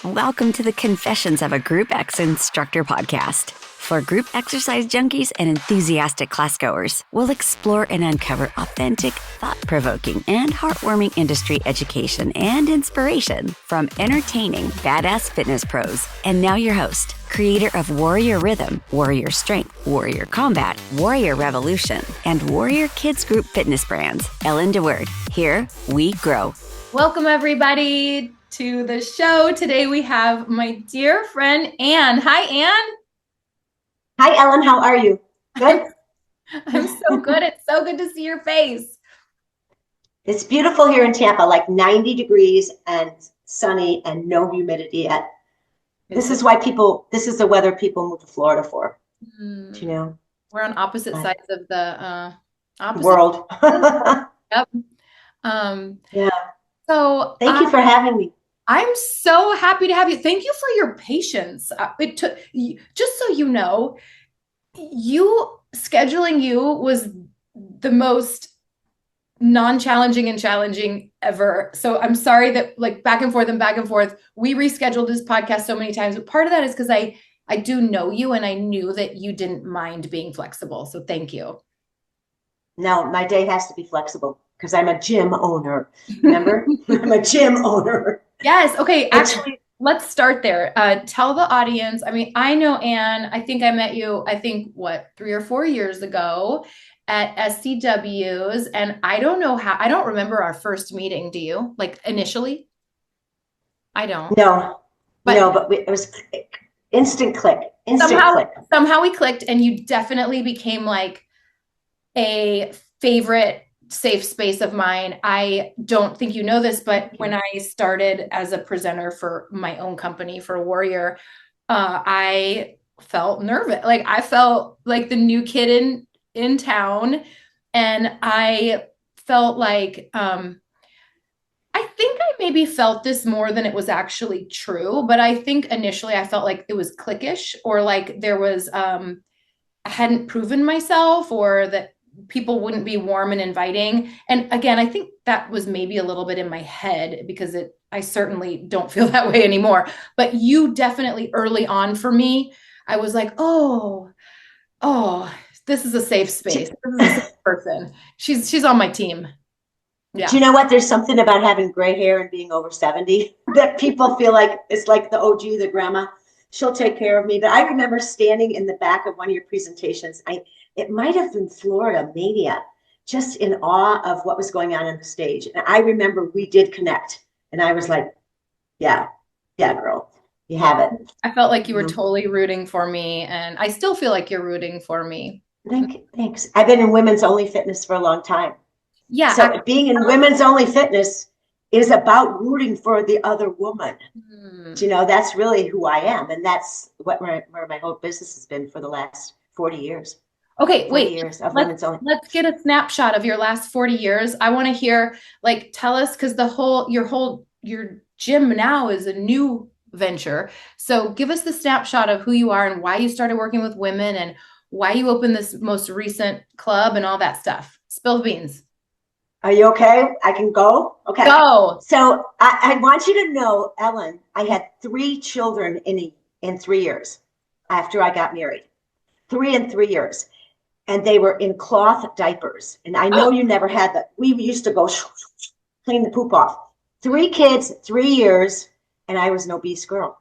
Welcome to the Confessions of a Group X Instructor podcast. For group exercise junkies and enthusiastic classgoers, we'll explore and uncover authentic, thought-provoking, and heartwarming industry education and inspiration from entertaining, badass fitness pros. And now your host, creator of Warrior Rhythm, Warrior Strength, Warrior Combat, Warrior Revolution, and Warrior Kids Group fitness brands, Ellen DeWord. Here we grow. Welcome, everybody, to the show. Today we have my dear friend, Anne. Hi, Anne. Hi, Ellen. How are you? Good? I'm so good. It's so good to see your face. It's beautiful here in Tampa, like 90 degrees and sunny and no humidity yet. This is the weather people move to Florida for. Do you know? We're on opposite sides of the world. Yep. Yeah. So thank you for having me. I'm so happy to have you. Thank you for your patience. It took, just so you know, scheduling you was the most non-challenging and challenging ever. So I'm sorry that back and forth, we rescheduled this podcast so many times. But part of that is because I do know you and I knew that you didn't mind being flexible. So thank you. No, my day has to be flexible because I'm a gym owner. Remember? I'm a gym owner. Yes. Okay. Actually, let's start there. Tell the audience. I mean, I know Anne. I think I met you, 3 or 4 years ago at SCW's. And I don't remember our first meeting. Do you? Initially? I don't. No, but it was instant click. Somehow we clicked, and you definitely became like a favorite safe space of mine. I don't think you know this, but when I started as a presenter for my own company for Warrior, I felt nervous. I felt like the new kid in town. And I felt like, I think I maybe felt this more than it was actually true. But I think initially I felt like it was cliquish, or like there was, I hadn't proven myself, or that people wouldn't be warm and inviting. And again, I think that was maybe a little bit in my head because I certainly don't feel that way anymore. But you definitely early on for me, I was like, oh, this is a safe space. This is a safe person. She's on my team. Yeah. Do you know what? There's something about having gray hair and being over 70 that people feel like it's like the OG, the grandma. She'll take care of me. But I remember standing in the back of one of your presentations. It might have been Florida Mania, just in awe of what was going on the stage. And I remember we did connect. And I was like, yeah, girl, you have it. I felt like you were totally rooting for me. And I still feel like you're rooting for me. Thanks. I've been in women's only fitness for a long time. Yeah. So being in women's only fitness is about rooting for the other woman. You know, that's really who I am. And that's where my whole business has been for the last 40 years. Okay, wait, years of women's only. Let's get a snapshot of your last 40 years. I want to hear, tell us, because your gym now is a new venture. So give us the snapshot of who you are and why you started working with women and why you opened this most recent club and all that stuff. Spill the beans. Are you okay? I can go? Okay. Go. So I want you to know, Ellen, I had 3 children in 3 years after I got married. 3 in 3 years. And they were in cloth diapers. And I know you never had that. We used to go clean the poop off. 3 kids, 3 years, and I was an obese girl.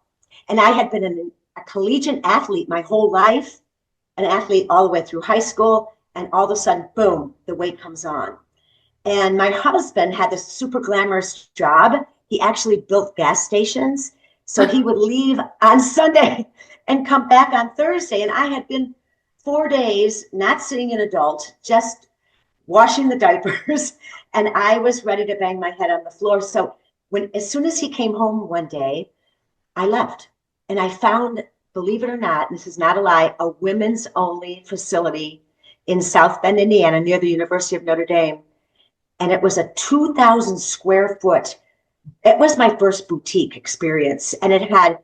And I had been a collegiate athlete my whole life, an athlete all the way through high school. And all of a sudden, boom, the weight comes on. And my husband had this super glamorous job. He actually built gas stations. So he would leave on Sunday and come back on Thursday. And I had been 4 days not seeing an adult, just washing the diapers. And I was ready to bang my head on the floor. So as soon as he came home one day, I left. And I found, believe it or not, this is not a lie, a women's only facility in South Bend, Indiana, near the University of Notre Dame. And it was a 2,000 square foot. It was my first boutique experience. And it had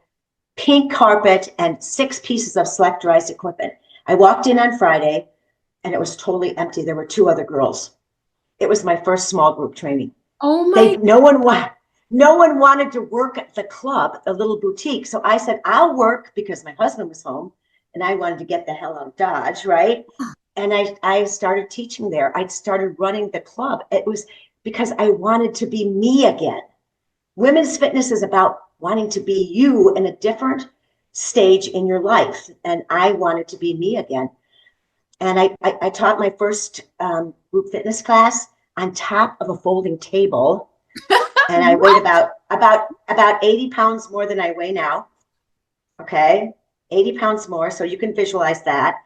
pink carpet and 6 pieces of selectorized equipment. I walked in on Friday and it was totally empty. There were 2 other girls. It was my first small group training. Oh my! No one no one wanted to work at the club, a little boutique. So I said, I'll work because my husband was home and I wanted to get the hell out of Dodge, right? And I started teaching there. I started running the club. It was because I wanted to be me again. Women's fitness is about wanting to be you in a different stage in your life. And I wanted to be me again. And I taught my first group fitness class on top of a folding table. And I weighed about 80 pounds more than I weigh now. Okay, 80 pounds more. So you can visualize that.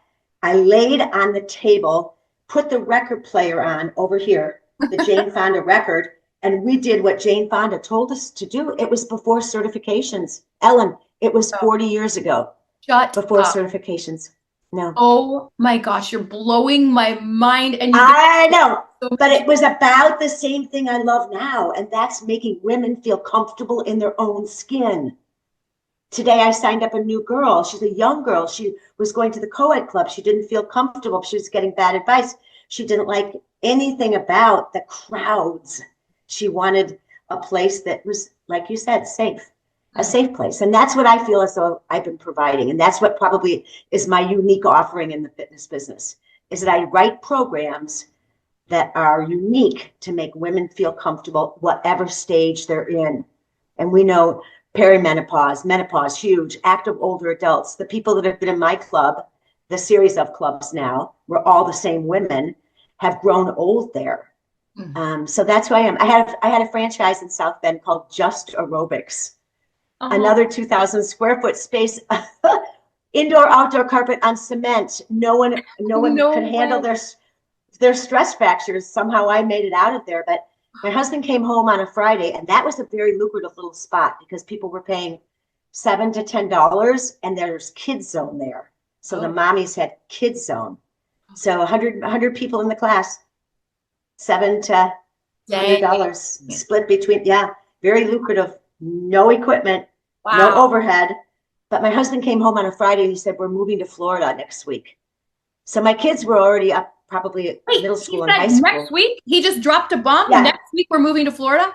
I laid on the table, put the record player on over here, the Jane Fonda record, and we did what Jane Fonda told us to do. It was before certifications. Ellen, it was 40 years ago. Before certifications. No. Oh my gosh, you're blowing my mind. And I know, but it was about the same thing I love now, and that's making women feel comfortable in their own skin. Today, I signed up a new girl. She's a young girl. She was going to the co-ed club. She didn't feel comfortable. She was getting bad advice. She didn't like anything about the crowds. She wanted a place that was, like you said, safe. A safe place. And that's what I feel as though I've been providing. And that's what probably is my unique offering in the fitness business, is that I write programs that are unique to make women feel comfortable, whatever stage they're in. And we know perimenopause, menopause, huge, active older adults, the people that have been in my club, the series of clubs now, we're all the same women, have grown old there. So that's who I am. I had a franchise in South Bend called Just Aerobics. Another 2,000 square foot space, indoor, outdoor carpet on cement. No one could handle their stress fractures. Somehow I made it out of there. But my husband came home on a Friday, and that was a very lucrative little spot because people were paying $7 to $10, and there's kids zone there. So the mommies had kids zone. So 100 people in the class, $7 to $100 split between, very lucrative. No equipment, no overhead. But my husband came home on a Friday and he said, we're moving to Florida next week. So my kids were already up probably at middle school and high school. Next week? He just dropped a bomb? Yeah. Next week we're moving to Florida?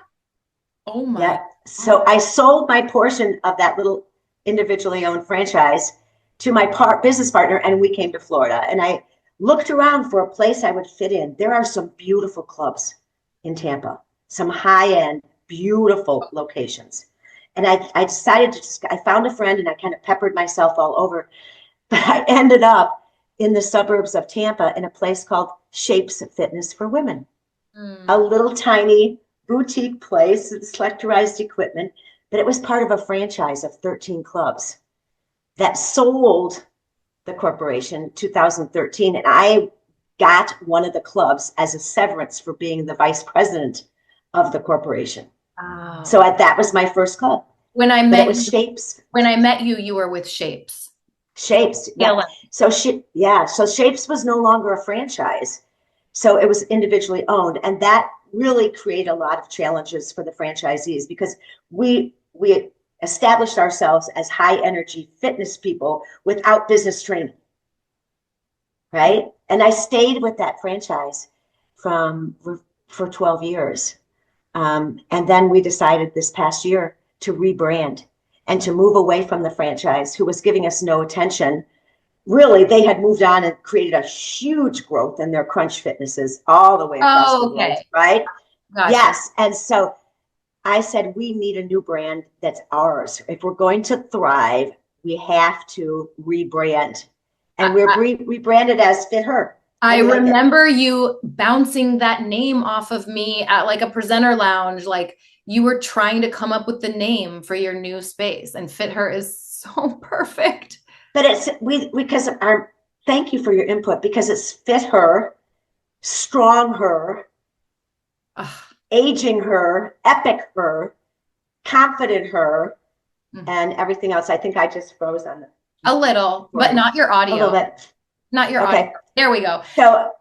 Oh my. Yeah. So I sold my portion of that little individually owned franchise to my business partner, and we came to Florida. And I looked around for a place I would fit in. There are some beautiful clubs in Tampa, some high-end, beautiful locations. And I decided I found a friend and I kind of peppered myself all over, but I ended up in the suburbs of Tampa in a place called Shapes Fitness for Women, a little tiny boutique place with selectorized equipment, but it was part of a franchise of 13 clubs that sold the corporation 2013. And I got one of the clubs as a severance for being the vice president of the corporation. So that was my first club. When I met Shapes. When I met you, you were with Shapes. Shapes. Yeah. So Shapes was no longer a franchise. So it was individually owned. And that really created a lot of challenges for the franchisees because we established ourselves as high energy fitness people without business training. Right. And I stayed with that franchise for 12 years. And then we decided this past year to rebrand and to move away from the franchise who was giving us no attention. Really, they had moved on and created a huge growth in their crunch fitnesses all the way across the world, right? Gotcha. Yes. And so I said, we need a new brand that's ours. If we're going to thrive, we have to rebrand. And we're rebranded as Fit Her. I remember you bouncing that name off of me at like a presenter lounge. Like you were trying to come up with the name for your new space, and Fit Her is so perfect. But it's thank you for your input, because it's Fit Her, Strong Her, Aging Her, Epic Her, Confident Her, and everything else. I think I just froze on it. A little, but not your audio. A little bit. Not your audio. There we go. So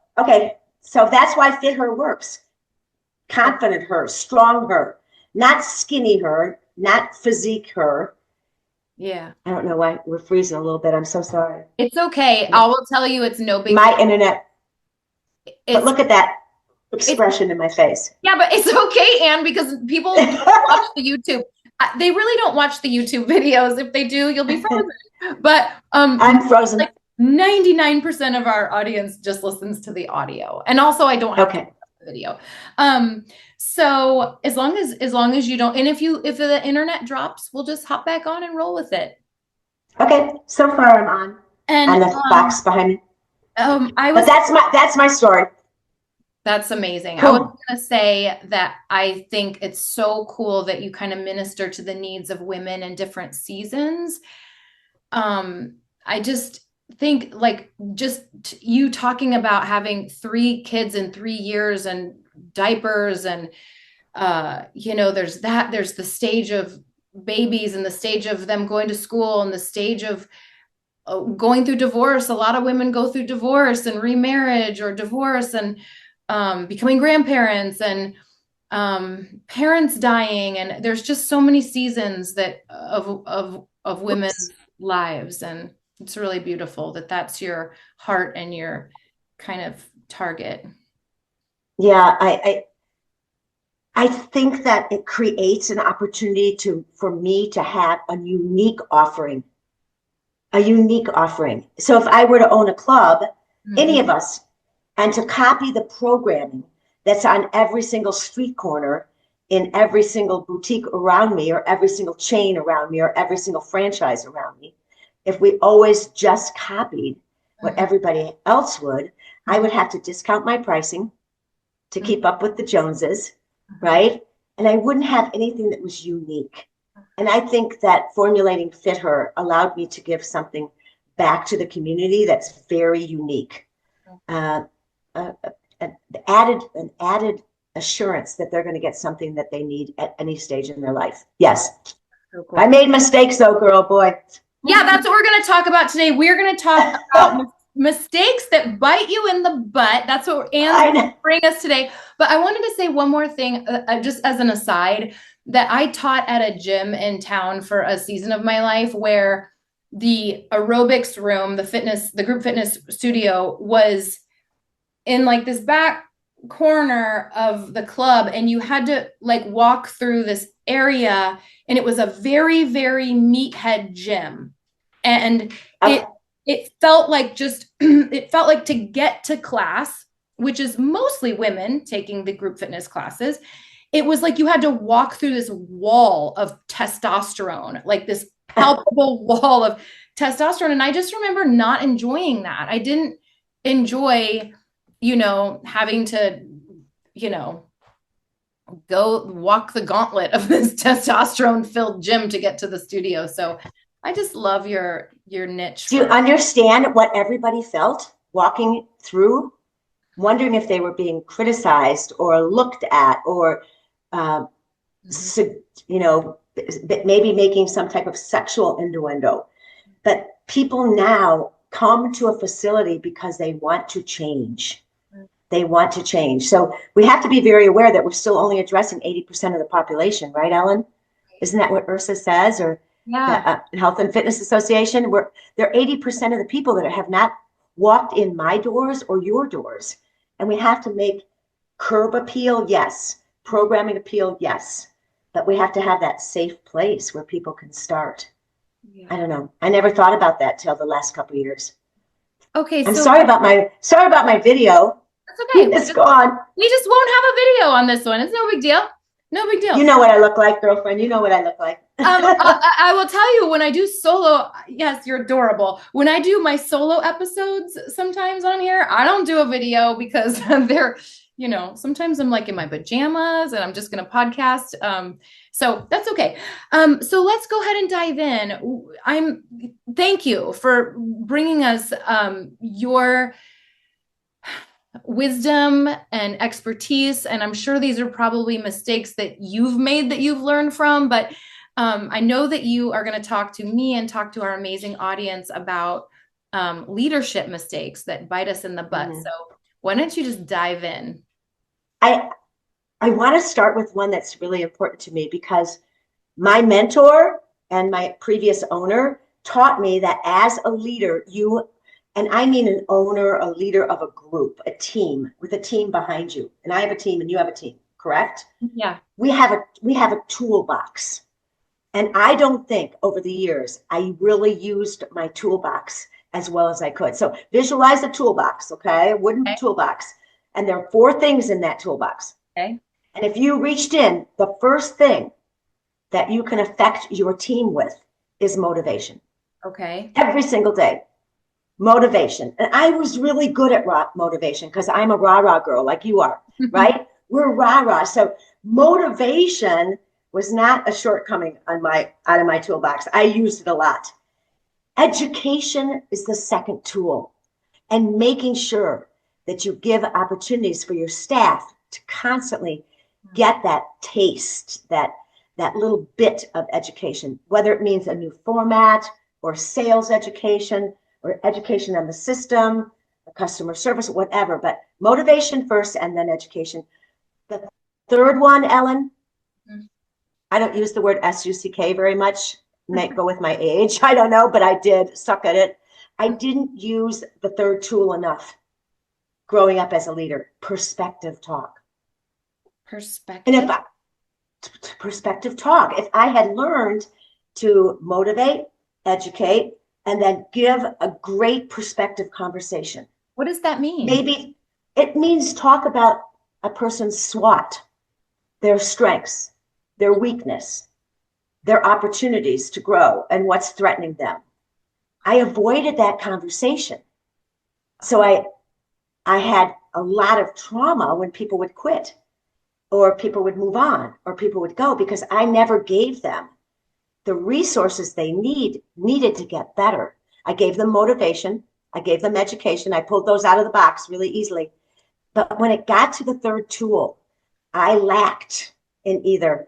that's why Fit Her works. Confident Her, Strong Her, not skinny her, not physique her. Yeah. I don't know why we're freezing a little bit. I'm so sorry. It's okay. I will tell you, it's no big deal. My internet. But look at that. expression in my face. Yeah, but it's okay, Anne, because people don't watch the YouTube. They really don't watch the YouTube videos. If they do, you'll be frozen. But I'm frozen. Like 99% of our audience just listens to the audio. And also I don't have the video. So as long as you don't, and if the internet drops, we'll just hop back on and roll with it. Okay. So far I'm on. And the box behind me. But that's my story. That's amazing. Cool. I was going to say that I think it's so cool that you kind of minister to the needs of women in different seasons. I just think like just you talking about having 3 kids in 3 years and diapers and, there's the stage of babies and the stage of them going to school and the stage of going through divorce. A lot of women go through divorce and remarriage or divorce and becoming grandparents and parents dying, and there's just so many seasons that of women's lives, and it's really beautiful that that's your heart and your kind of target. Yeah, I think that it creates an opportunity for me to have a unique offering. So if I were to own a club, any of us, and to copy the programming that's on every single street corner, in every single boutique around me, or every single chain around me, or every single franchise around me, if we always just copied what everybody else would, I would have to discount my pricing to keep up with the Joneses, right? And I wouldn't have anything that was unique. And I think that formulating Fit Her allowed me to give something back to the community that's very unique. An added assurance that they're going to get something that they need at any stage in their life. Yes. So cool. I made mistakes though, girl, boy. Yeah, that's what we're going to talk about today. We're going to talk about mistakes that bite you in the butt. That's what Anne's going to bring us today. But I wanted to say one more thing, just as an aside, that I taught at a gym in town for a season of my life where the aerobics room, the group fitness studio was in like this back corner of the club, and you had to like walk through this area, and it was a very, very meathead gym. And it felt like to get to class, which is mostly women taking the group fitness classes, it was like you had to walk through this wall of testosterone, like this palpable wall of testosterone. And I just remember not enjoying that. I didn't enjoy, having to, go walk the gauntlet of this testosterone filled gym to get to the studio. So I just love your niche. Do you understand what everybody felt walking through, wondering if they were being criticized or looked at, or, maybe making some type of sexual innuendo? But people now come to a facility because they want to change. They want to change. So we have to be very aware that we're still only addressing 80% of the population, right, Ellen? Isn't that what IHRSA says, or the Health and Fitness Association? They're 80% of the people that have not walked in my doors or your doors. And we have to make curb appeal, yes. Programming appeal, yes. But we have to have that safe place where people can start. Yeah. I don't know. I never thought about that till the last couple of years. Okay, I'm sorry about my video. That's okay. It's gone. We just won't have a video on this one. It's no big deal. No big deal. You know what I look like, girlfriend. You know what I look like. I will tell you, when I do solo, yes, you're adorable. When I do my solo episodes sometimes on here, I don't do a video because they're, sometimes I'm like in my pajamas and I'm just going to podcast. So that's okay. So let's go ahead and dive in. Thank you for bringing us your wisdom and expertise. And I'm sure these are probably mistakes that you've made that you've learned from, but I know that you are going to talk to me and talk to our amazing audience about leadership mistakes that bite us in the butt. Mm-hmm. So why don't you just dive in? I want to start with one that's really important to me, because my mentor and my previous owner taught me that as a leader, you And I mean an owner, a leader of a group, a team with a team behind you. And I have a team and you have a team, correct? Yeah. We have a toolbox. And I don't think over the years I really used my toolbox as well as I could. So visualize the toolbox, okay? A wooden toolbox. And there are 4 things in that toolbox. Okay. And if you reached in, the first thing that you can affect your team with is motivation. Okay. Every single day. Motivation. And I was really good at motivation because I'm a rah-rah girl like you are, right? We're rah-rah. So motivation was not a shortcoming out of my toolbox. I used it a lot. Education is the second tool, and making sure that you give opportunities for your staff to constantly get that taste, that little bit of education, whether it means a new format or sales education or education on the system, customer service, whatever, but motivation first and then education. The third one, Ellen, I don't use the word SUCK very much. Might go with my age. I don't know, but I did suck at it. I didn't use the third tool enough growing up as a leader. Perspective talk. Perspective. And perspective talk. If I had learned to motivate, educate, and then give a great perspective conversation. What does that mean? Maybe it means talk about a person's SWOT, their strengths, their weakness, their opportunities to grow, and what's threatening them. I avoided that conversation. So I had a lot of trauma when people would quit or people would move on or people would go because I never gave them the resources they needed to get better. I gave them motivation. I gave them education. I pulled those out of the box really easily. But when it got to the third tool, I lacked in either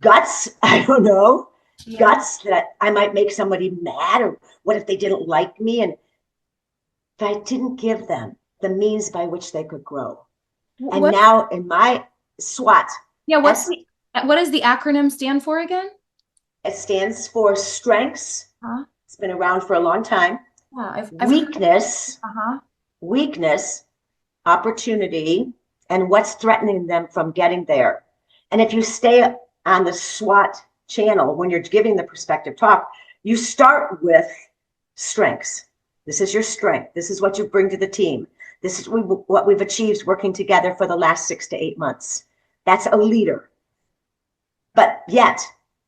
guts, I don't know, guts that I might make somebody mad, or what if they didn't like me? And I didn't give them the means by which they could grow. And now in my SWOT. Yeah, what does the acronym stand for again? It stands for strengths. It's been around for a long time. I've weakness, weakness, opportunity, and what's threatening them from getting there. And if you stay on the SWOT channel when you're giving the perspective talk, you start with strengths. This is your strength. This is what you bring to the team. This is what we've achieved working together for the last 6 to 8 months. That's a leader. But yet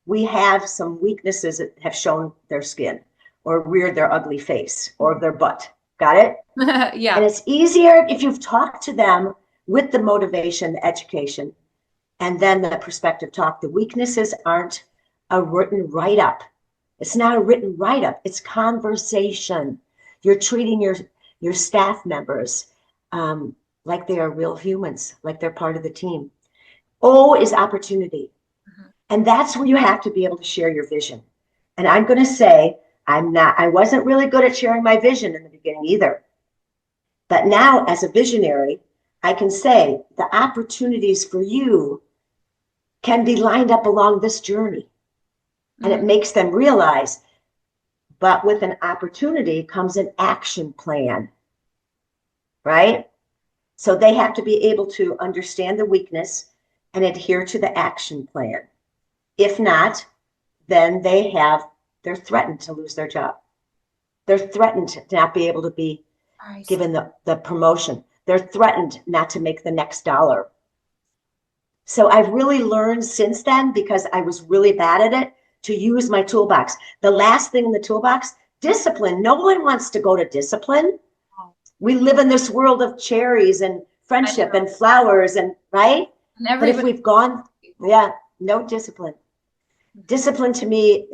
we have some weaknesses that have shown their skin or reared their ugly face or their butt. Got it? Yeah. And it's easier if you've talked to them with the motivation, the education, and then the perspective talk. The weaknesses aren't a written write-up. It's not a written write-up. It's conversation. You're treating your staff members like they are real humans, like they're part of the team. O is opportunity. And that's where you have to be able to share your vision. And I'm going to say, I wasn't really good at sharing my vision in the beginning either. But now as a visionary, I can say the opportunities for you can be lined up along this journey. And it makes them realize, but with an opportunity comes an action plan, right? So they have to be able to understand the weakness and adhere to the action plan. If not, then they're threatened to lose their job. They're threatened to not be able to be given the promotion. They're threatened not to make the next dollar. So I've really learned since then, because I was really bad at it, to use my toolbox. The last thing in the toolbox, discipline. No one wants to go to discipline. We live in this world of cherries and friendship and flowers, and right? But if we've gone, no discipline. Discipline to me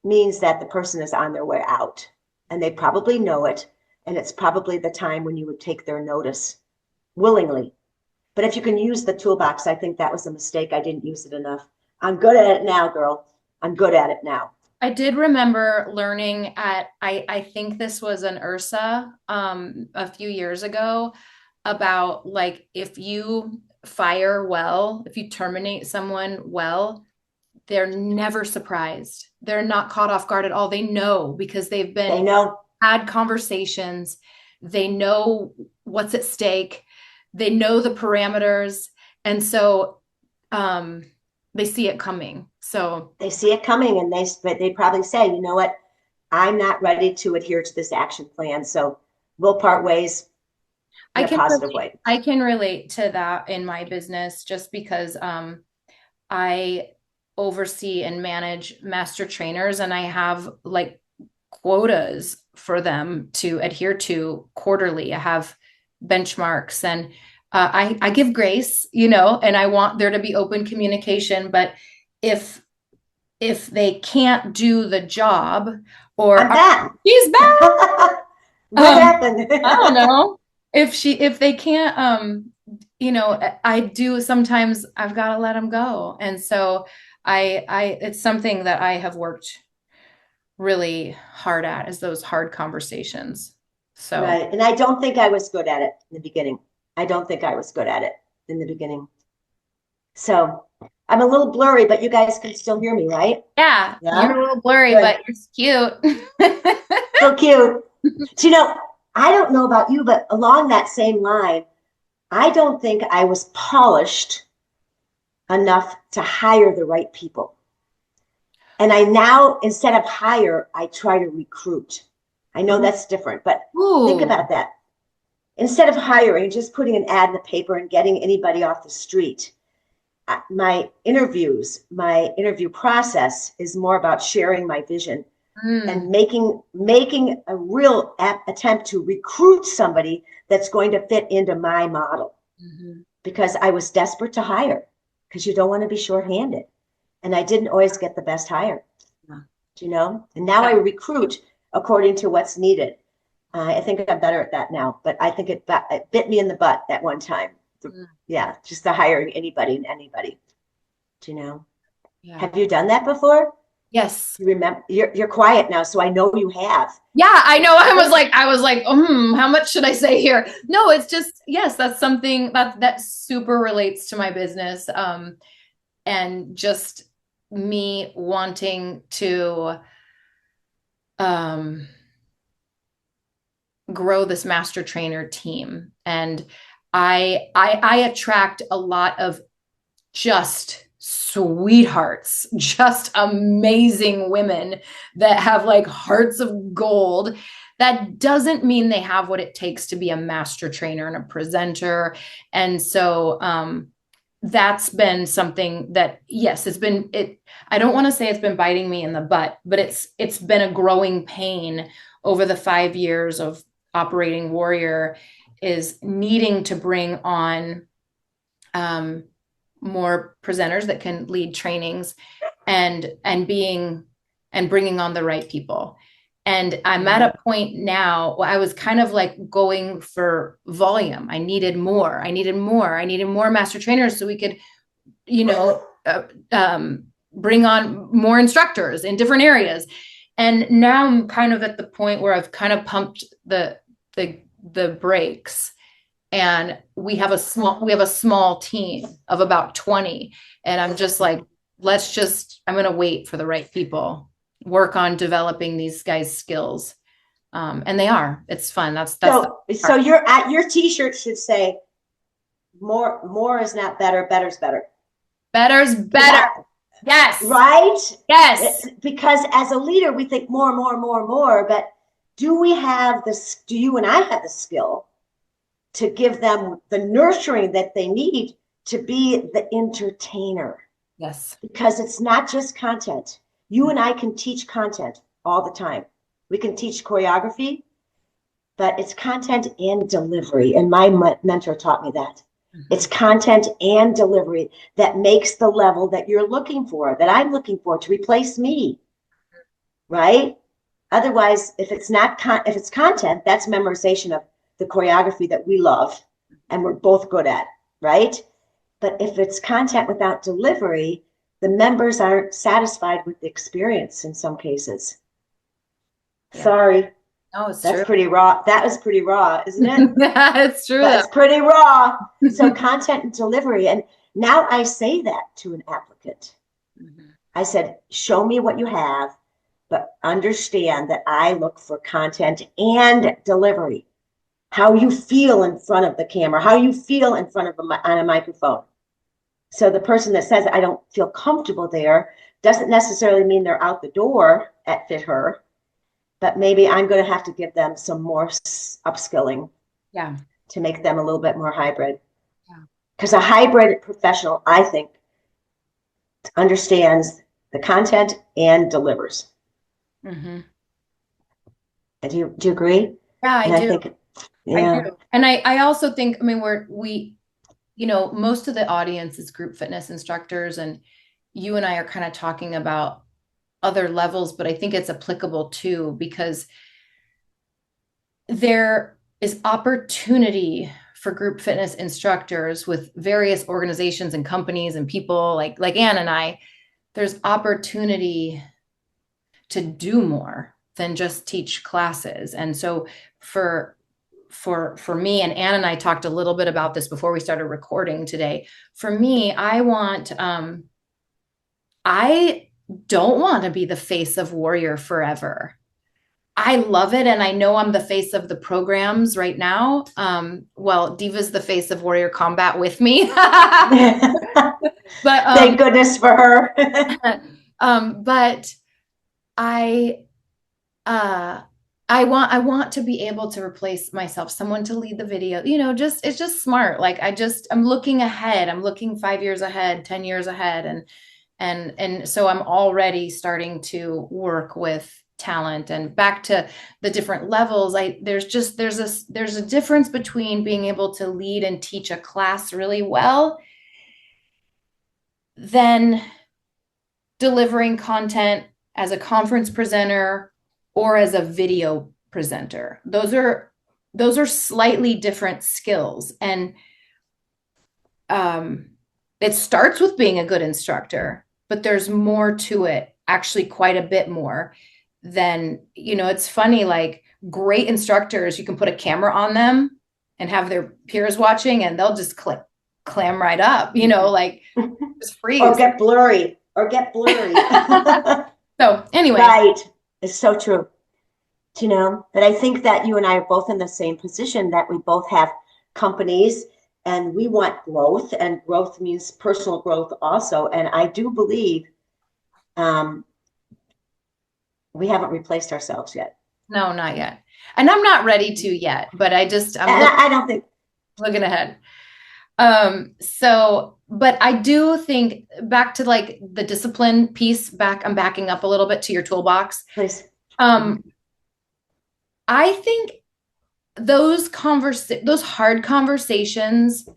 means that the person is on their way out, and they probably know it, and it's probably the time when you would take their notice willingly. But if you can use the toolbox, I think that was a mistake. I didn't use it enough. I'm good at it now, girl. I'm good at it now. I did remember learning I think this was an URSA a few years ago, about like, if you fire well, if you terminate someone well, they're never surprised. They're not caught off guard at all. They know, because they know had conversations. They know what's at stake. They know the parameters. And so they see it coming. So they see it coming, and they probably say, you know what, I'm not ready to adhere to this action plan. So we'll part ways in a positive way. I can relate to that in my business, just because I oversee and manage master trainers, and I have like quotas for them to adhere to quarterly. I have benchmarks, and I give grace, and I want there to be open communication. But if they can't do the job, or she's back, what happened? I don't know. If they can't, I do sometimes. I've got to let them go, and so it's something that I have worked really hard at, is those hard conversations. So right, and I don't think I was good at it in the beginning. So I'm a little blurry, but you guys can still hear me, right? Yeah? You're a little blurry, good. But you're cute. So cute. So, I don't know about you, but along that same line, I don't think I was polished enough to hire the right people. And I now, instead of hire, I try to recruit. I know that's different, but think about that. Instead of hiring, just putting an ad in the paper and getting anybody off the street, my interview process is more about sharing my vision and making a real attempt to recruit somebody that's going to fit into my model. Because I was desperate to hire, because you don't want to be shorthanded. And I didn't always get the best hire, And now I recruit according to what's needed. I think I'm better at that now, but I think it bit me in the butt that one time. Just the hiring anybody and anybody. Have you done that before? Yes. You remember? You're quiet now, so I know you have. Yeah, I know. I was like, how much should I say here? No, it's just, yes, that's something that super relates to my business, and just me wanting to grow this master trainer team. And I attract a lot of just sweethearts, just amazing women that have like hearts of gold. That doesn't mean they have what it takes to be a master trainer and a presenter. And so that's been something that, yes, I don't want to say it's been biting me in the butt, but it's been a growing pain over the 5 years of operating Warrior, is needing to bring on more presenters that can lead trainings, and bringing on the right people. And I'm at a point now where I was kind of like going for volume. I needed more master trainers so we could, bring on more instructors in different areas. And now I'm kind of at the point where I've kind of pumped the brakes. And we have a small team of about 20. And I'm just like, I'm going to wait for the right people, work on developing these guys' skills. And they are, it's fun. So your t-shirt should say, more is not better. Better's better. Better's better. Yes. Right? Yes. Because as a leader, we think more, but do you and I have the skill to give them the nurturing that they need to be the entertainer? Yes. Because it's not just content. You and I can teach content all the time. We can teach choreography, but it's content and delivery. And my mentor taught me that. It's content and delivery that makes the level that you're looking for, that I'm looking for, to replace me, right? Otherwise, if it's content, that's memorization of the choreography that we love and we're both good at, right? But if it's content without delivery, the members aren't satisfied with the experience in some cases. Yeah. Sorry. Oh, that's true. Pretty raw. That was pretty raw, isn't it? Yeah, it's true. That's pretty raw. So content and delivery. And now I say that to an applicant. I said, show me what you have. but understand that I look for content and delivery. How you feel in front of the camera, how you feel in front of on a microphone. So the person that says, I don't feel comfortable there, doesn't necessarily mean they're out the door at Fit Her, but maybe I'm going to have to give them some more upskilling to make them a little bit more hybrid. Because a hybrid professional, I think, understands the content and delivers. Mm-hmm. Do you agree? Yeah, and I do. think, yeah. I do. And I also think, I mean, most of the audience is group fitness instructors, and you and I are kind of talking about other levels, but I think it's applicable too, because there is opportunity for group fitness instructors with various organizations and companies and people like Ann and I. There's opportunity to do more than just teach classes. And so for me, and Ann and I talked a little bit about this before we started recording today. For me, I don't want to be the face of Warrior forever. I love it. And I know I'm the face of the programs right now. Diva's the face of Warrior Combat with me. But thank goodness for her. But I want to be able to replace myself, someone to lead the video, it's just smart. Like I'm looking ahead. I'm looking 5 years ahead, 10 years ahead. And so I'm already starting to work with talent. And back to the different levels, there's a difference between being able to lead and teach a class really well than delivering content as a conference presenter or as a video presenter. Those are slightly different skills. And it starts with being a good instructor, but there's more to it, actually quite a bit more than, it's funny, like great instructors, you can put a camera on them and have their peers watching and they'll just clam right up, like just freeze. Or get blurry. So anyway. Right. It's so true. But I think that you and I are both in the same position, that we both have companies and we want growth, and growth means personal growth also. And I do believe we haven't replaced ourselves yet. No, not yet. And I'm not ready to yet, but I don't think looking ahead. But I do think back to like the discipline piece I'm backing up a little bit to your toolbox. Please. I think those hard conversations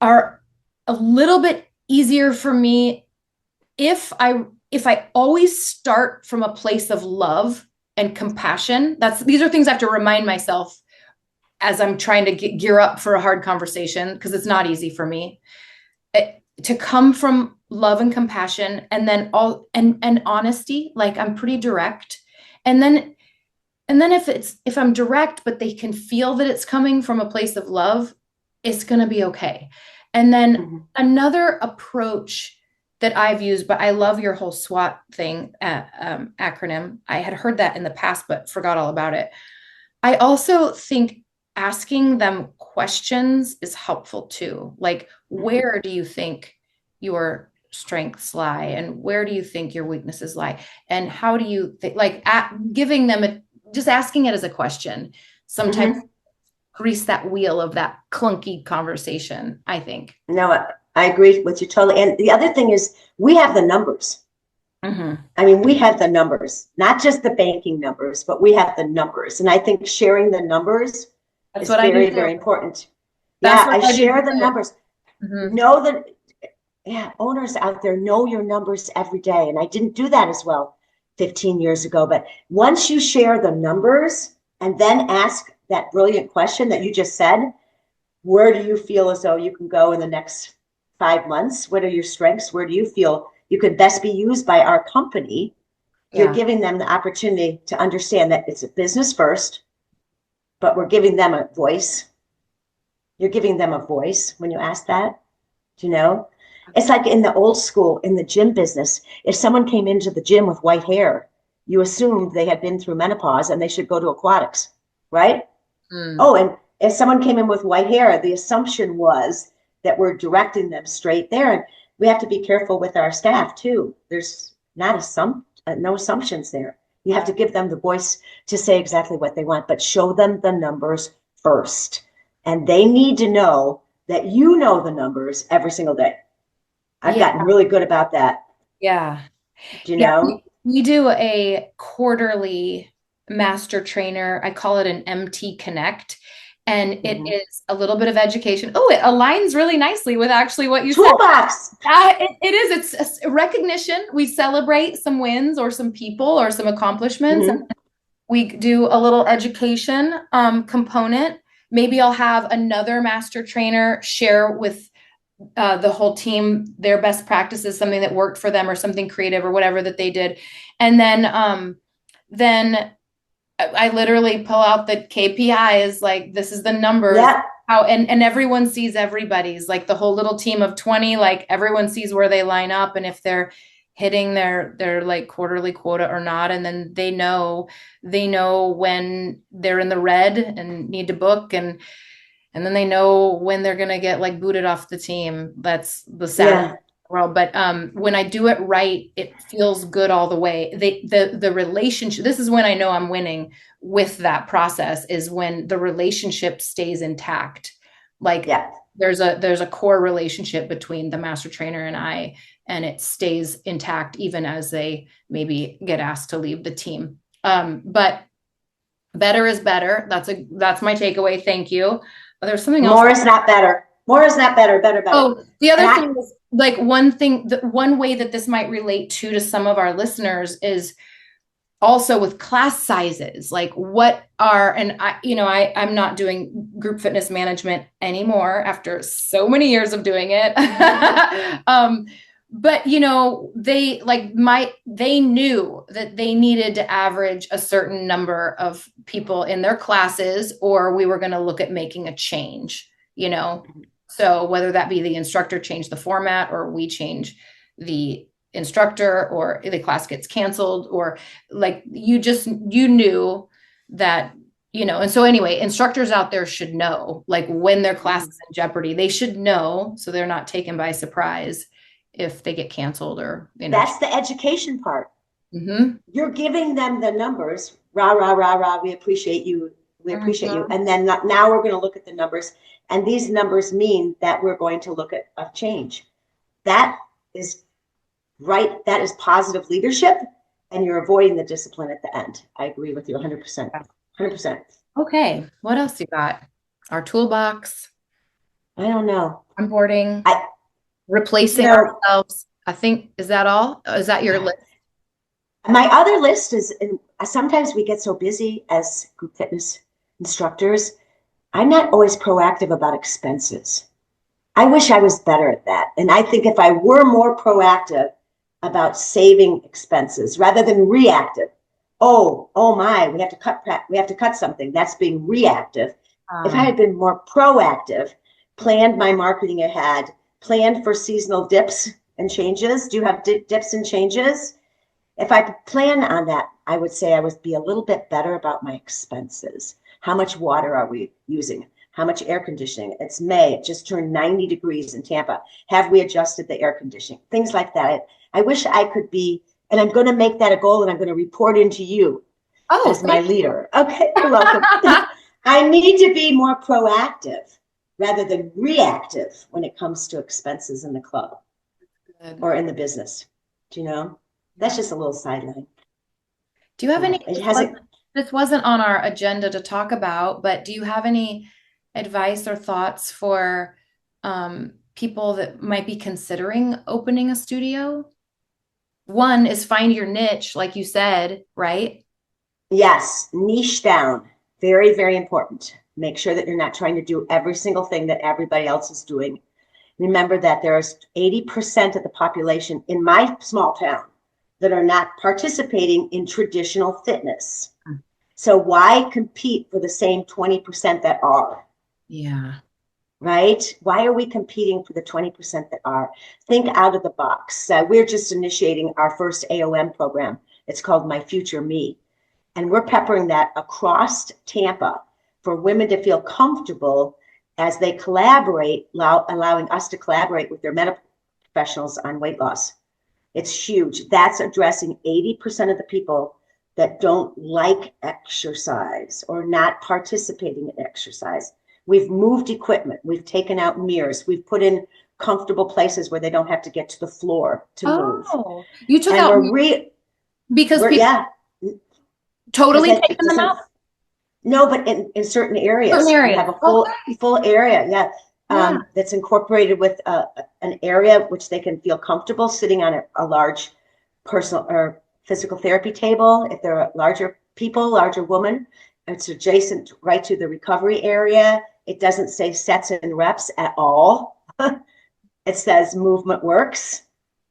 are a little bit easier for me if I always start from a place of love and compassion. These are things I have to remind myself as I'm trying to gear up for a hard conversation, because it's not easy for me to come from love and compassion, and then and honesty. Like I'm pretty direct. And then if I'm direct, but they can feel that it's coming from a place of love, it's going to be okay. And then another approach that I've used, but I love your whole SWAT thing, acronym. I had heard that in the past, but forgot all about it. I also think asking them questions is helpful too. Like, where do you think your strengths lie? And where do you think your weaknesses lie? And how do you think, like giving them just asking it as a question, sometimes grease that wheel of that clunky conversation, I think. No, I agree with you totally. And the other thing is we have the numbers. I mean, we have the numbers, not just the banking numbers, but we have the numbers. And I think sharing the numbers is very, very important. I share the numbers. Know that, owners out there, know your numbers every day. And I didn't do that as well 15 years ago. But once you share the numbers and then ask that brilliant question that you just said, where do you feel as though you can go in the next 5 months? What are your strengths? Where do you feel you could best be used by our company? You're giving them the opportunity to understand that it's a business first, but we're giving them a voice. You're giving them a voice when you ask that, It's like in the old school, in the gym business, if someone came into the gym with white hair, you assumed they had been through menopause and they should go to aquatics, right? Oh, and if someone came in with white hair, the assumption was that we're directing them straight there. And we have to be careful with our staff too. There's no assumptions there. You have to give them the voice to say exactly what they want, but show them the numbers first. And they need to know that you know the numbers every single day. I've gotten really good about that. Yeah. Do you know? We do a quarterly master trainer. I call it an MT Connect. And it is a little bit of education. Oh, it aligns really nicely with actually what you Toolbox. said. It is. It's a recognition. We celebrate some wins or some people or some accomplishments. And we do a little education component. Maybe I'll have another master trainer share with the whole team their best practices, something that worked for them or something creative or whatever that they did. And then I literally pull out the KPIs, like this is the numbers. Yeah. How and everyone sees everybody's, like the whole little team of 20, like everyone sees where they line up and if they're hitting their like quarterly quota or not. And then they know when they're in the red and need to book, and then they know when they're going to get like booted off the team. That's the sad world. But when I do it right, it feels good all the way. The relationship, this is when I know I'm winning with that process, is when the relationship stays intact. Like there's a core relationship between the master trainer and I, and it stays intact even as they maybe get asked to leave the team. But better is better. That's my takeaway. Thank you. There's something else. More is not better. More is not better. Better. Oh, the other thing is, like, one way that this might relate to some of our listeners is also with class sizes. Like I'm not doing group fitness management anymore after so many years of doing it. But they knew that they needed to average a certain number of people in their classes, or we were going to look at making a change, So whether that be the instructor change the format, or we change the instructor, or the class gets canceled, or like you knew that, and so anyway, instructors out there should know, like when their class is in jeopardy, they should know so they're not taken by surprise if they get canceled or, That's the education part. You're giving them the numbers. Rah, rah, rah, rah. We appreciate you. We appreciate you. And then now we're going to look at the numbers. And these numbers mean that we're going to look at a change. That is right. That is positive leadership. And you're avoiding the discipline at the end. I agree with you 100%. 100%. Okay. What else you got? Our toolbox. I don't know. Onboarding. Replacing ourselves. I think, is that all? Is that your list? My other list is, sometimes we get so busy as group fitness instructors. I'm not always proactive about expenses. I wish I was better at that. And I think if I were more proactive about saving expenses rather than reactive, oh my, we have to cut something. That's being reactive. If I had been more proactive, planned my marketing ahead, planned for seasonal dips and changes. Do you have dips and changes? If I plan on that, I would say I would be a little bit better about my expenses. How much water are we using? How much air conditioning? It's May. It just turned 90 degrees in Tampa. Have we adjusted the air conditioning? Things like that. I wish I could be, and I'm going to make that a goal, and I'm going to report into you as my leader. Okay, you're welcome. I need to be more proactive rather than reactive when it comes to expenses in the club or in the business. Do you know? That's just a little sideline. Do you have any, this wasn't on our agenda to talk about, but do you have any advice or thoughts for people that might be considering opening a studio? One is find your niche, like you said, right? Yes, niche down. Very, very important. Make sure that you're not trying to do every single thing that everybody else is doing. Remember that there's 80% of the population in my small town that are not participating in traditional fitness. So why compete for the same 20% that are? Yeah. right? Why are we competing for the 20% that are? Think out of the box. We're just initiating our first AOM program. It's called My Future Me. And we're peppering that across Tampa for women to feel comfortable as they collaborate, allowing us to collaborate with their medical professionals on weight loss. It's huge. That's addressing 80% of the people that don't like exercise or not participating in exercise. We've moved equipment. We've taken out mirrors. We've put in comfortable places where they don't have to get to the floor to move. Oh, you took And out because people, yeah, totally taking them out? No, but in certain areas. Certain areas. We have a full area, yeah. That's incorporated with an area which they can feel comfortable sitting on a large personal or physical therapy table. If they're larger people, larger woman, it's adjacent right to the recovery area. It doesn't say sets and reps at all. It says movement works,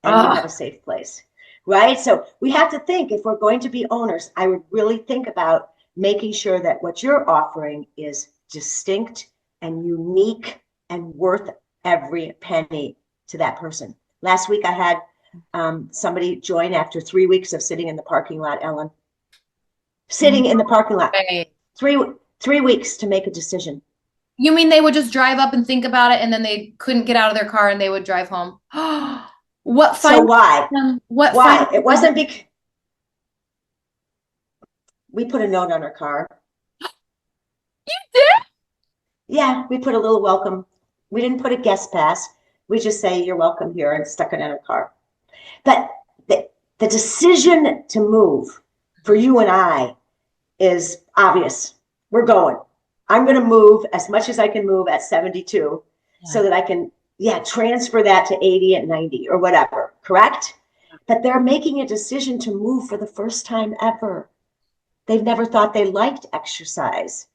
and you have a safe place, right? So we have to think, if we're going to be owners, I would really think about making sure that what you're offering is distinct and unique and worth every penny to that person. Last week I had somebody join after 3 weeks of sitting in the parking lot, Ellen. Sitting in the parking lot. Right. 3 weeks to make a decision. You mean they would just drive up and think about it, and then they couldn't get out of their car and they would drive home? What? So why? What? Why? It wasn't because we put a note on our car. You did? Yeah, we put a little welcome. We didn't put a guest pass. We just say you're welcome here and stuck it in our car. But the decision to move for you and I is obvious. We're going. I'm going to move as much as I can move at 72 so that I can, transfer that to 80 and 90 or whatever, correct? But they're making a decision to move for the first time ever. They've never thought they liked exercise,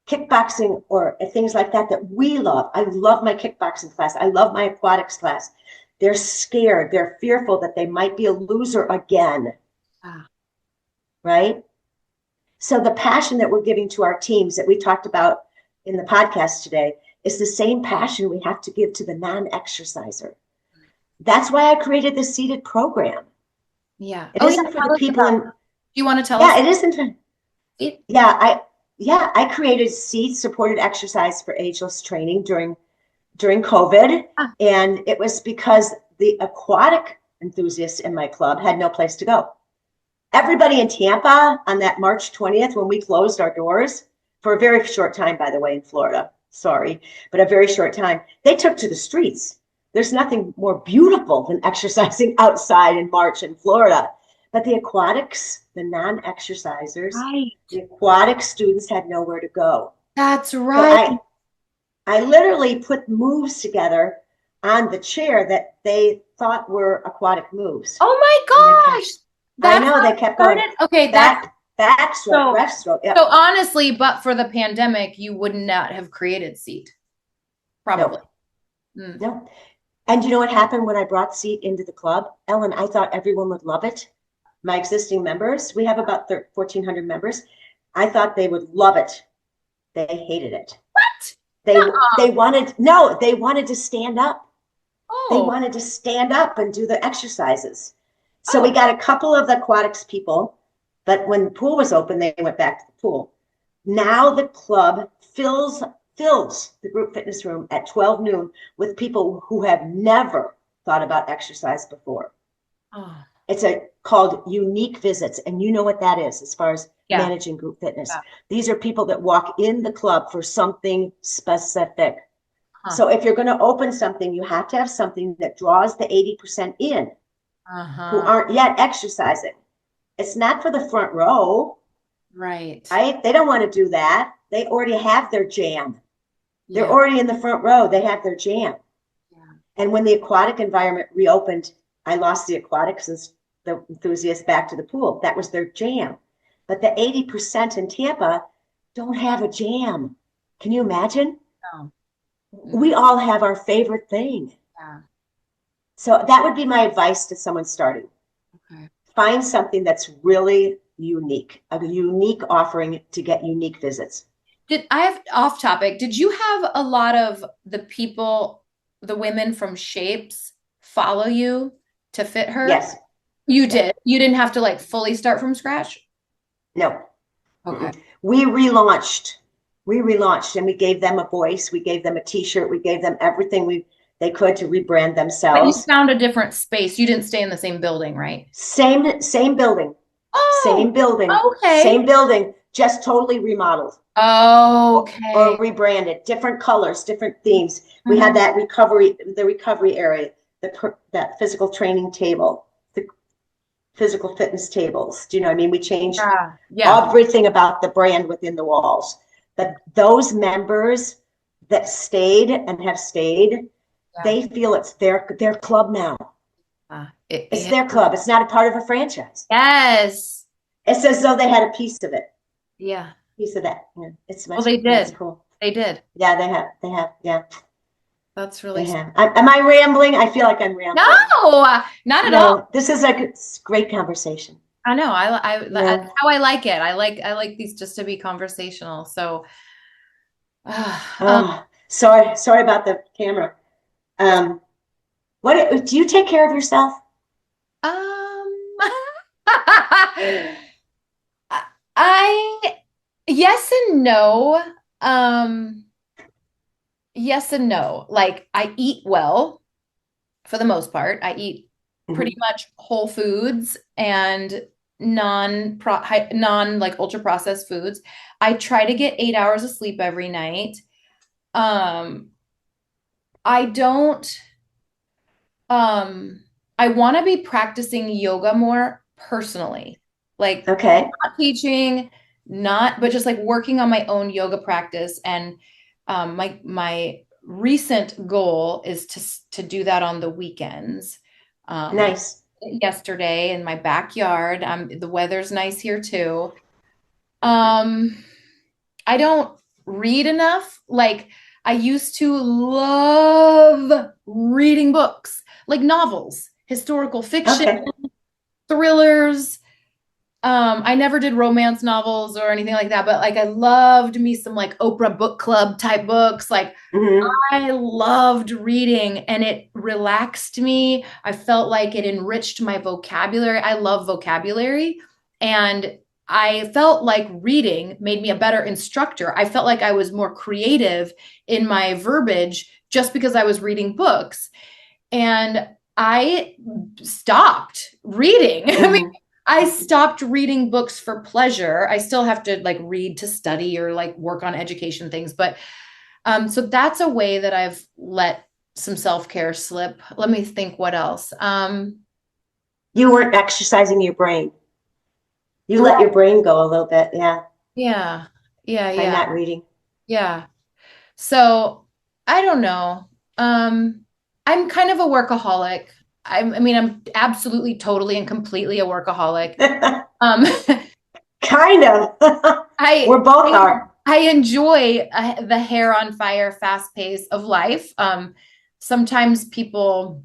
kickboxing, or things like that we love. I love my kickboxing class. I love my aquatics class. They're scared. They're fearful that they might be a loser again, right? So the passion that we're giving to our teams that we talked about in the podcast today is the same passion we have to give to the non-exerciser. That's why I created the seated program. Yeah. It isn't for the people in. Do you want to tell us? Yeah, it isn't. I created S.E.A.T Supported Exercise for Ageless Training during COVID. And it was because the aquatic enthusiasts in my club had no place to go. Everybody in Tampa on that March 20th, when we closed our doors for a very short time, by the way, in Florida, sorry, but a very short time, they took to the streets. There's nothing more beautiful than exercising outside in March in Florida. But the aquatics, the non-exercisers, the aquatic students had nowhere to go. That's right. So I literally put moves together on the chair that they thought were aquatic moves. Oh my gosh. I know, they kept going. Okay, backstroke, breaststroke. Yep. So honestly, but for the pandemic, you would not have created S.E.A.T. Probably. No. And you know what happened when I brought S.E.A.T into the club? Ellen, I thought everyone would love it. My existing members, we have about 1,400 members. I thought they would love it. They hated it. What? They wanted to stand up. Oh. They wanted to stand up and do the exercises. So we got a couple of the aquatics people, but when the pool was open, they went back to the pool. Now the club fills the group fitness room at 12 noon with people who have never thought about exercise before. It's called unique visits. And you know what that is as far as managing group fitness. These are people that walk in the club for something specific. So if you're going to open something, you have to have something that draws the 80% in who aren't yet exercising. It's not for the front row. Right? They don't want to do that. They already have their jam. They're already in the front row. They have their jam. And when the aquatic environment reopened, I lost the aquatics and the enthusiasts back to the pool. That was their jam. But the 80% in Tampa don't have a jam. Can you imagine? No. We all have our favorite thing. So that would be my advice to someone starting. Find something that's really unique, a unique offering to get unique visits. I have off topic? Did you have a lot of the women from Shapes follow you to fit her? Yes. You Yeah. did. You didn't have to like fully start from scratch? No. Okay. We relaunched. And we gave them a voice. We gave them a t-shirt. We gave them everything they could to rebrand But you themselves. found a different space. You didn't stay in the same building, right? Same building. Oh, Same building. okay. Same building, just totally remodeled. Okay. Or rebranded, different colors, different themes. We had that the recovery area, that physical training table, the physical fitness tables. Do you know what I mean? We changed everything about the brand within the walls. But those members that stayed and have stayed, they feel it's their club now. It's their club. It's not a part of a franchise. Yes. It's as though they had a piece of it. Yeah. Piece of that. Yeah. It's Well, they did. That's cool. They did. Yeah, they have. Yeah. That's really. Am I rambling? I feel like I'm rambling. No, not at all. This is a great conversation. I know. That's how I like it. I like these just to be conversational. So, sorry about the camera. What do you take care of yourself? Yes and no. Yes and no. Like I eat well for the most part. I eat pretty much whole foods and non like ultra processed foods. I try to get 8 hours of sleep every night. I don't I want to be practicing yoga more personally. Like not teaching, but just like working on my own yoga practice. And my recent goal is to do that on the weekends. Nice. Yesterday in my backyard. The weather's nice here too. I don't read enough. Like I used to love reading books, like novels, historical fiction, thrillers. I never did romance novels or anything like that, but like I loved me some like Oprah book club type books. Like I loved reading and it relaxed me. I felt like it enriched my vocabulary. I love vocabulary. And I felt like reading made me a better instructor. I felt like I was more creative in my verbiage just because I was reading books. And I stopped reading. I mean, I stopped reading books for pleasure. I still have to like read to study or like work on education things. But so that's a way that I've let some self-care slip. Let me think what else. You weren't exercising your brain. You let your brain go a little bit. Yeah. Yeah. By not reading. Yeah. So I don't know. I'm kind of a workaholic. I mean, I'm absolutely, totally, and completely a workaholic. Kind of. We're both are. I enjoy the hair on fire, fast pace of life. Sometimes people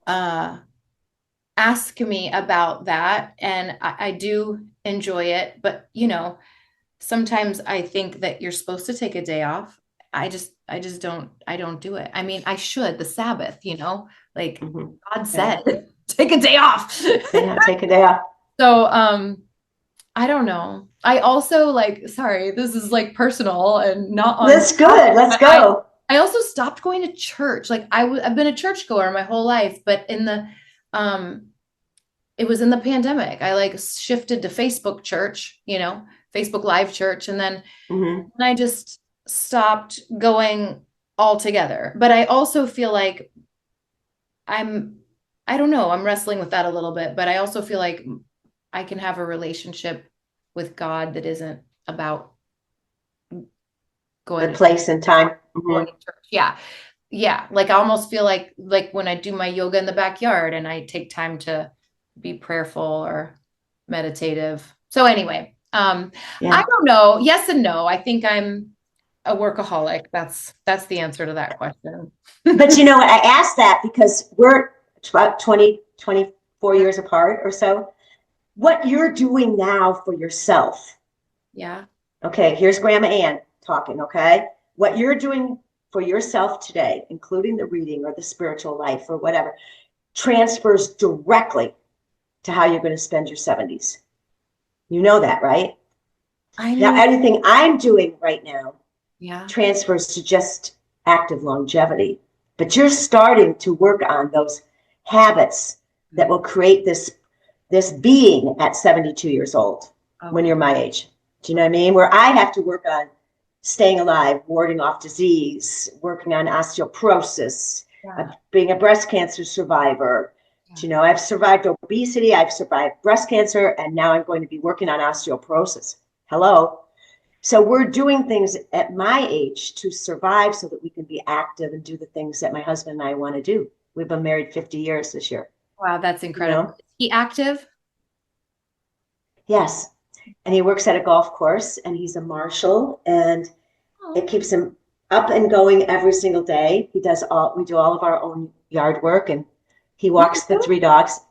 ask me about that, and I do enjoy it. But you know, sometimes I think that you're supposed to take a day off. I just don't. I don't do it. I mean, I should. The Sabbath, you know, like God said, take a day off. Yeah, take a day off. So, I don't know. I also like, sorry, this is like personal and not on. That's good. Let's go. I also stopped going to church. Like I've been a churchgoer my whole life, but it was in the pandemic. I like shifted to Facebook church, you know, Facebook live church. And then I just stopped going altogether. But I also feel like I don't know, I'm wrestling with that a little bit, but I also feel like I can have a relationship with God that isn't about going the place and time. Going to church. Yeah. Yeah. Like I almost feel like when I do my yoga in the backyard and I take time to be prayerful or meditative. So anyway, I don't know. Yes and no. I think I'm a workaholic. That's the answer to that question. But you know what? I asked that because we're about 24 years apart or so. What you're doing now for yourself. Yeah. Okay, here's Grandma Ann talking, okay? What you're doing for yourself today, including the reading or the spiritual life or whatever, transfers directly to how you're going to spend your 70s. You know that, right? I Now, mean, anything I'm doing right now yeah. transfers to just active longevity. But you're starting to work on those habits that will create this being at 72 years old when you're my age. Do you know what I mean? Where I have to work on staying alive, warding off disease, working on osteoporosis, being a breast cancer survivor. You know, I've survived obesity, I've survived breast cancer, and now I'm going to be working on osteoporosis. Hello. So we're doing things at my age to survive so that we can be active and do the things that my husband and I want to do. We've been married 50 years this year. Wow, that's incredible. You know? Is he active? Yes. And he works at a golf course and he's a marshal and it keeps him up and going every single day. We do all of our own yard work and he walks the 3 dogs.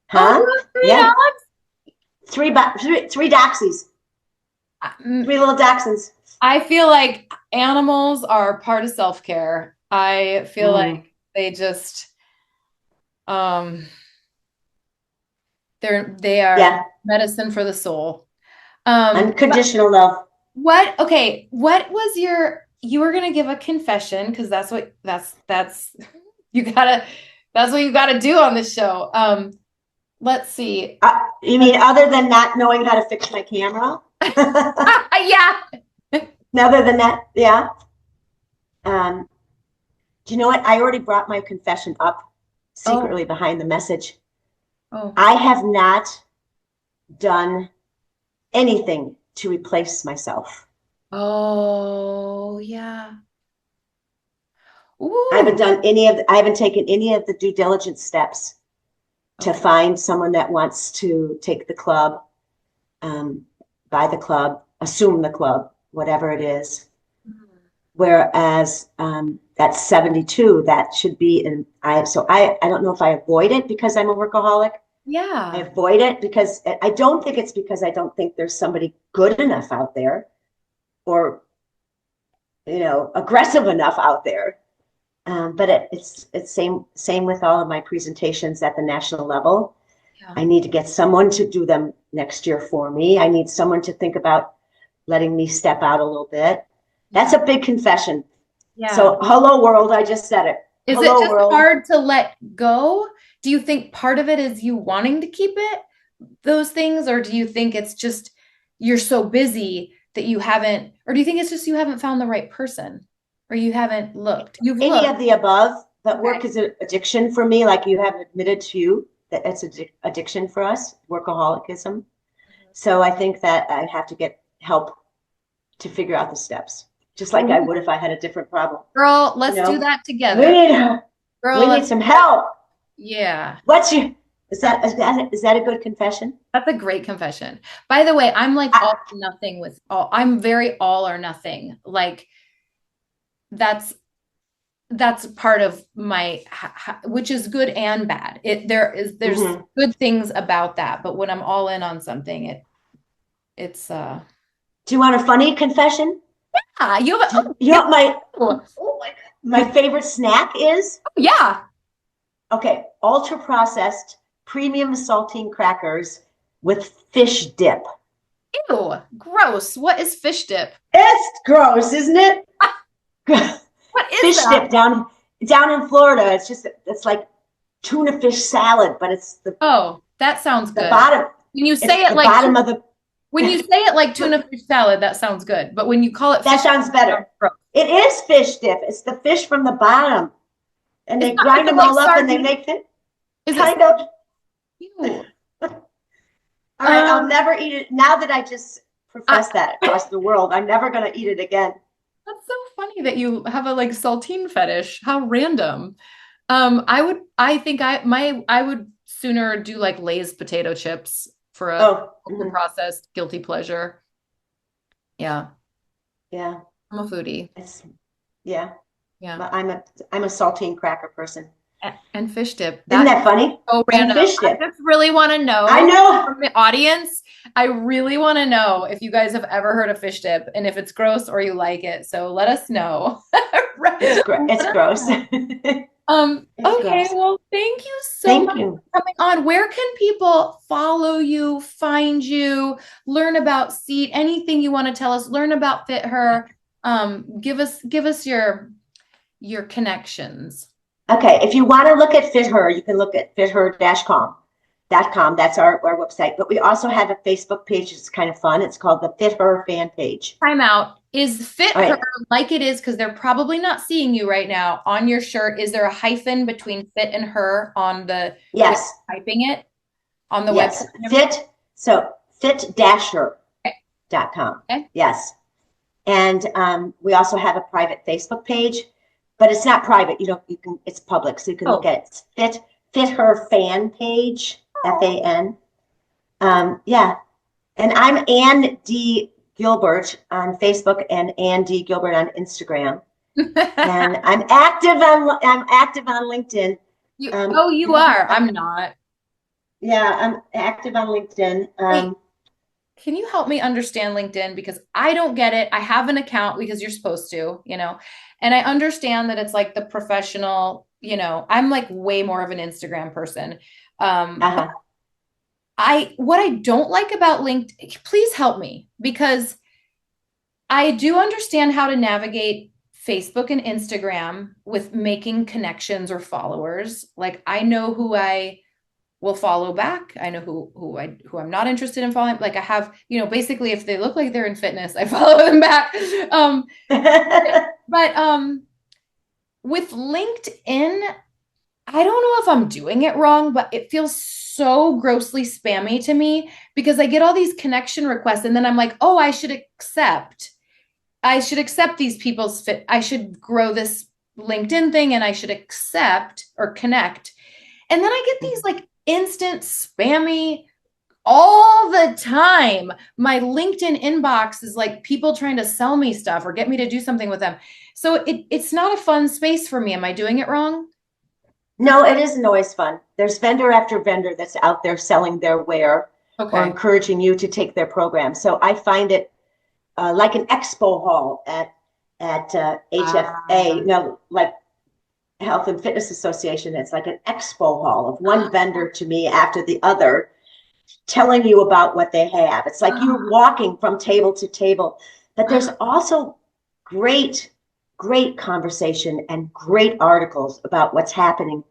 Huh? Oh, 3 dogs? Three doxies. 3 little dachshunds. I feel like animals are part of self-care. I feel like they just they are medicine for the soul. Unconditional love. What was you were gonna give a confession because that's what you gotta that's what you gotta do on this show. Let's see. You mean other than not knowing how to fix my camera? Yeah. Other than that, yeah. Do you know what? I already brought my confession up secretly behind the message. I have not done anything to replace myself. Oh, yeah. I haven't taken any of the due diligence steps to find someone that wants to take the club, buy the club, assume the club, whatever it is. Whereas at 72, that should be I don't know if I avoid it because I'm a workaholic. Yeah. I avoid it because I don't think it's because I don't think there's somebody good enough out there or, aggressive enough out there. But it's same with all of my presentations at the national level. Yeah. I need to get someone to do them next year for me. I need someone to think about letting me step out a little bit. That's a big confession. Yeah. So hello world, I just said it. Is hello, it just world. hard to let go? Do you think part of it is you wanting to keep those things? Or do you think it's just you're so busy that you haven't, or do you think it's just you haven't found the right person? Or you haven't looked? Any of the above, but work is an addiction for me. Like you have admitted to that it's addiction for us, workaholism. So I think that I have to get help to figure out the steps, just like I would if I had a different problem. Girl, let's do that together. We need some help. Yeah. Is that a good confession? That's a great confession. By the way, I'm like all or nothing with all. I'm very all or nothing. Like that's part of my, which is good and bad. There's good things about that, but when I'm all in on something, it's Do you want a funny confession? Yeah, you know my favorite snack is? Yeah. Okay, ultra processed premium saltine crackers with fish dip. Ew, gross. What is fish dip? It's gross, isn't it? What is fish dip down in Florida? It's like tuna fish salad, but it's that sounds good. Bottom. When you say it like bottom of the. When you say it like tuna fish salad, that sounds good. But when you call it that sounds better. It is fish dip. It's the fish from the bottom, and they grind them all up and they make it kind of. All right, I'll never eat it. Now that I just professed that across the world, I'm never going to eat it again. That's so funny that you have a like saltine fetish. How random. I would sooner do like Lay's potato chips for a processed guilty pleasure. Yeah. Yeah. I'm a foodie. Yeah. I'm a saltine cracker person. And fish dip. Isn't that funny? So random. And fish dip. I just really want to know. I know. From the audience, I really want to know if you guys have ever heard of fish dip and if it's gross or you like it. So let us know. It's gross. Okay, well, thank you so much for coming on. Where can people follow you, find you, learn about S.E.A.T, anything you want to tell us, learn about Fit Her? Give us your connections. Okay, if you want to look at Fit Her, you can look at fither.com. That's our website. But we also have a Facebook page. It's kind of fun. It's called the Fit Her fan page. Time out. Is Fit Her like it is? Because they're probably not seeing you right now on your shirt. Is there a hyphen between fit and her on the? Yes. Typing it on the website. Fit. So fit-her.com. Okay. Yes. And we also have a private Facebook page, but it's not private. You can. It's public, so you can look at it. Fit Her fan page. FAN. Yeah. And I'm Ann D. Gilbert on Facebook and Ann D. Gilbert on Instagram. And I'm active on LinkedIn. You are. I'm not. Yeah, I'm active on LinkedIn. Can you help me understand LinkedIn? Because I don't get it. I have an account because you're supposed to, and I understand that it's like the professional, I'm like way more of an Instagram person. What I don't like about LinkedIn, please help me, because I do understand how to navigate Facebook and Instagram with making connections or followers. Like, I know who I will follow back. I know who I'm not interested in following. Like, I have, basically if they look like they're in fitness, I follow them back. But with LinkedIn, I don't know if I'm doing it wrong, but it feels so grossly spammy to me, because I get all these connection requests and then I'm like, oh, I should accept these people's fit. I should grow this LinkedIn thing and I should accept or connect. And then I get these like instant spammy all the time. My LinkedIn inbox is like people trying to sell me stuff or get me to do something with them. So it's not a fun space for me. Am I doing it wrong? No, it isn't always fun. There's vendor after vendor that's out there selling their wear or encouraging you to take their program. So I find it like an expo hall at HFA, like Health and Fitness Association. It's like an expo hall of one vendor to me after the other, telling you about what they have. It's like you're walking from table to table, but there's also great conversation and great articles about what's happening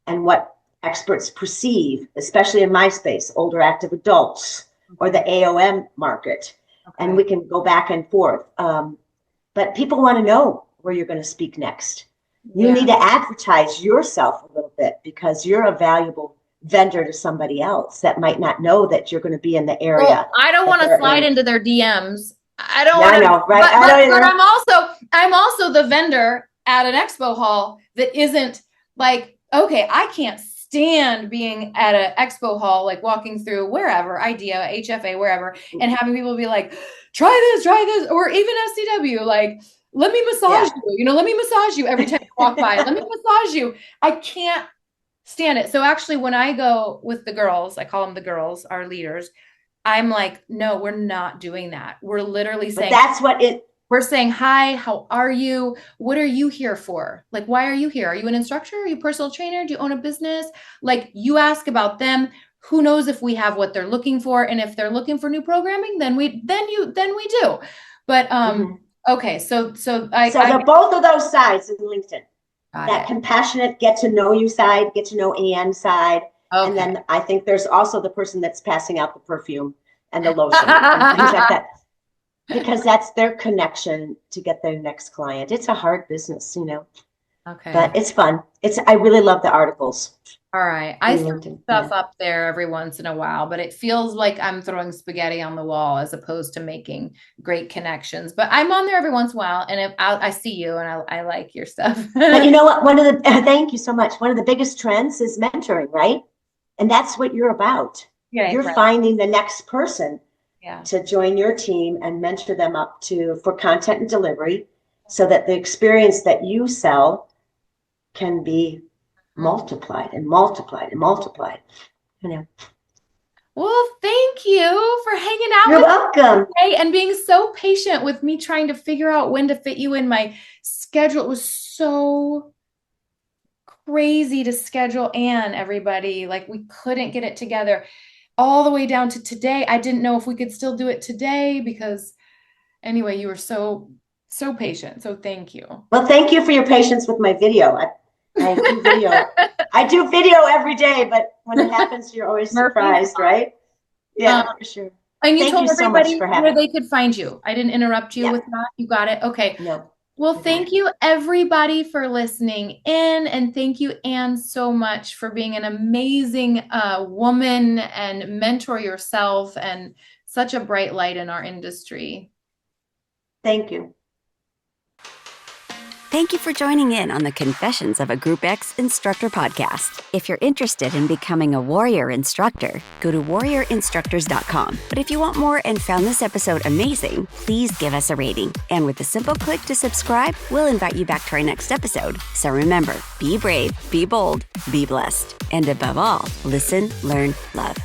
and what experts perceive, especially in my space, older active adults or the AOM market. And we can go back and forth. But people want to know where you're going to speak next. You need to advertise yourself a little bit, because you're a valuable vendor to somebody else that might not know that you're going to be in the area. Well, I don't want to slide into their DMs. I don't want to. I know, right? But I'm also the vendor at an expo hall that isn't like, okay, I can't stand being at an expo hall, like walking through wherever, IDEA, HFA, wherever, and having people be like, try this, or even SCW, like, let me massage you, let me massage you every time you walk by. Let me massage you. I can't stand it. So actually, when I go with the girls, I call them the girls, our leaders, I'm like, no, we're not doing that. We're literally saying, we're saying, hi, how are you? What are you here for? Like, why are you here? Are you an instructor? Are you a personal trainer? Do you own a business? Like, you ask about them. Who knows if we have what they're looking for? And if they're looking for new programming, then we do. But, okay. So the both of those sides in LinkedIn, that compassionate, get to know you side, get to know Ann side. Okay. And then I think there's also the person that's passing out the perfume and the lotion and things like that, because that's their connection to get their next client. It's a hard business, Okay. But it's fun. I really love the articles. All right. I throw stuff up there every once in a while, but it feels like I'm throwing spaghetti on the wall as opposed to making great connections. But I'm on there every once in a while, and I see you and I like your stuff. But you know what? Thank you so much. One of the biggest trends is mentoring, right? And that's what you're about. Yeah, you're finding the next person to join your team and mentor them up for content and delivery, so that the experience that you sell can be multiplied and multiplied and multiplied. You know. Well, thank you for hanging out You're with welcome. me today and being so patient with me trying to figure out when to fit you in my schedule. It was so crazy to schedule Anne, everybody. Like, we couldn't get it together all the way down to today. I didn't know if we could still do it today because anyway, you were so patient. So thank you. Well, thank you for your patience with my video. I do video. I do video every day, but when it happens, you're always surprised, right? Yeah, for sure. And you Thank told you so everybody much for where having they could find you. I didn't interrupt you with that. You got it. Okay. No. Well, thank you everybody for listening in, and thank you, Anne, so much for being an amazing woman and mentor yourself and such a bright light in our industry. Thank you. Thank you for joining in on the Confessions of a Group X Instructor podcast. If you're interested in becoming a warrior instructor, go to warriorinstructors.com. But if you want more and found this episode amazing, please give us a rating. And with a simple click to subscribe, we'll invite you back to our next episode. So remember, be brave, be bold, be blessed. And above all, listen, learn, love.